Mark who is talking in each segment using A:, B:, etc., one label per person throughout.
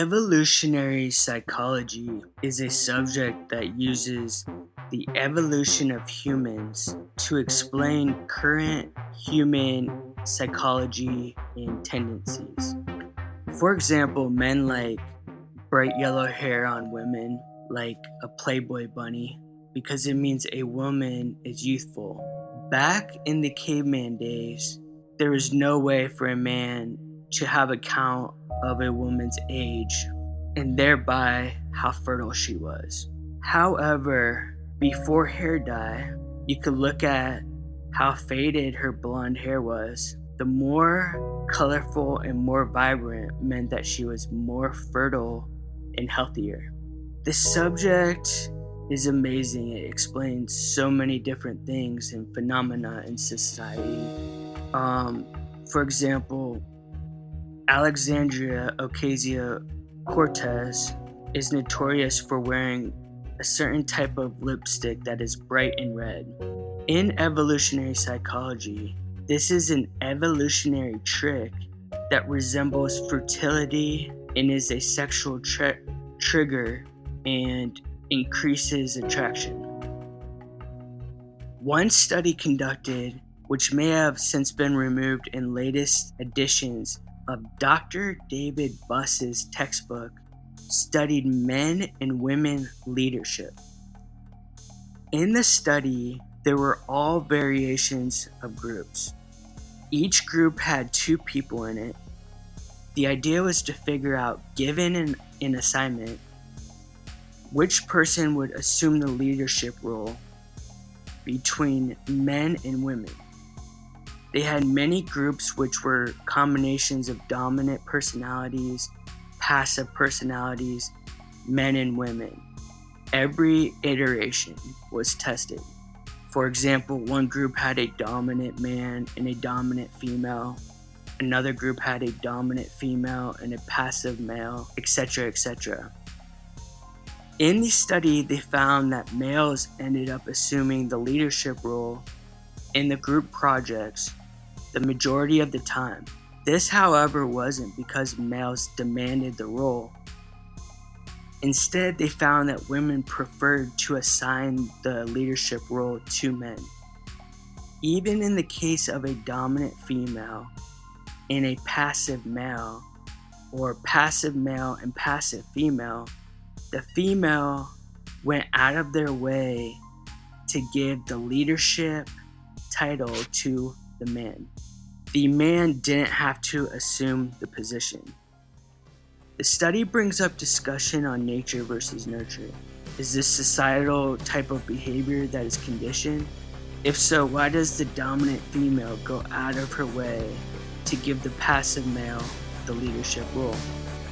A: Evolutionary psychology is a subject that uses the evolution of humans to explain current human psychology and tendencies. For example, men like bright yellow hair on women, like a Playboy bunny, because it means a woman is youthful. Back in the caveman days, there was no way for a man to have a count of a woman's age and thereby how fertile she was. However, before hair dye, you could look at how faded her blonde hair was. The more colorful and more vibrant meant that she was more fertile and healthier. This subject is amazing. It explains so many different things and phenomena in society. For example, Alexandria Ocasio Cortez is notorious for wearing a certain type of lipstick that is bright and red. In evolutionary psychology, this is an evolutionary trick that resembles fertility and is a sexual trigger and increases attraction. One study conducted, which may have since been removed in latest editions of Dr. David Buss's textbook, studied men and women leadership. In the study, there were all variations of groups. Each group had 2 people in it. The idea was to figure out, given an assignment, which person would assume the leadership role between men and women. They had many groups which were combinations of dominant personalities, passive personalities, men and women. Every iteration was tested. For example, one group had a dominant man and a dominant female. Another group had a dominant female and a passive male, etc., etc. In the study, they found that males ended up assuming the leadership role in the group projects the majority of the time. This, however, wasn't because males demanded the role. Instead, they found that women preferred to assign the leadership role to men. Even in the case of a dominant female and a passive male, or passive male and passive female, the female went out of their way to give the leadership title to the man. The man didn't have to assume the position. The study brings up discussion on nature versus nurture. Is this societal type of behavior that is conditioned? If so, why does the dominant female go out of her way to give the passive male the leadership role?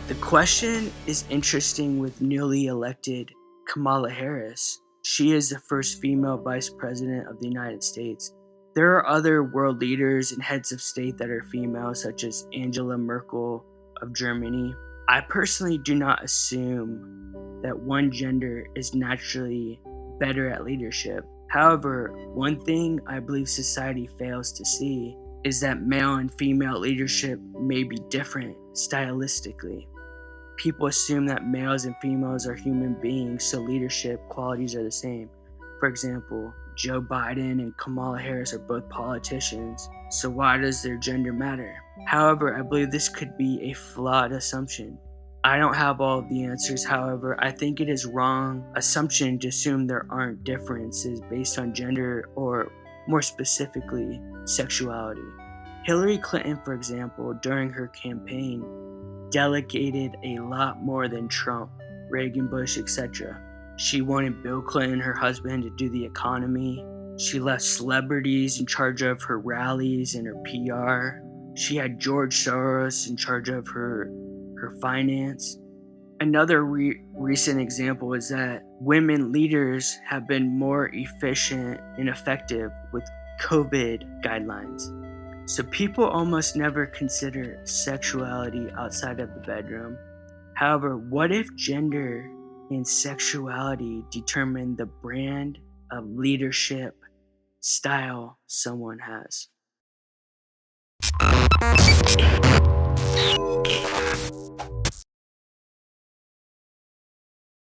A: The question is interesting with newly elected Kamala Harris. She is the first female vice president of the United States. There are other world leaders and heads of state that are female, such as Angela Merkel of Germany. I personally do not assume that one gender is naturally better at leadership. However, one thing I believe society fails to see is that male and female leadership may be different stylistically. People assume that males and females are human beings, so leadership qualities are the same. For example, Joe Biden and Kamala Harris are both politicians, so why does their gender matter? However, I believe this could be a flawed assumption. I don't have all of the answers, however, I think it is wrong assumption to assume there aren't differences based on gender or, more specifically, sexuality. Hillary Clinton, for example, during her campaign, delegated a lot more than Trump, Reagan, Bush, etc. She wanted Bill Clinton, her husband, to do the economy. She left celebrities in charge of her rallies and her PR. She had George Soros in charge of her finance. Another recent example is that women leaders have been more efficient and effective with COVID guidelines. So people almost never consider sexuality outside of the bedroom. However, what if gender and sexuality determine the brand of leadership style someone has?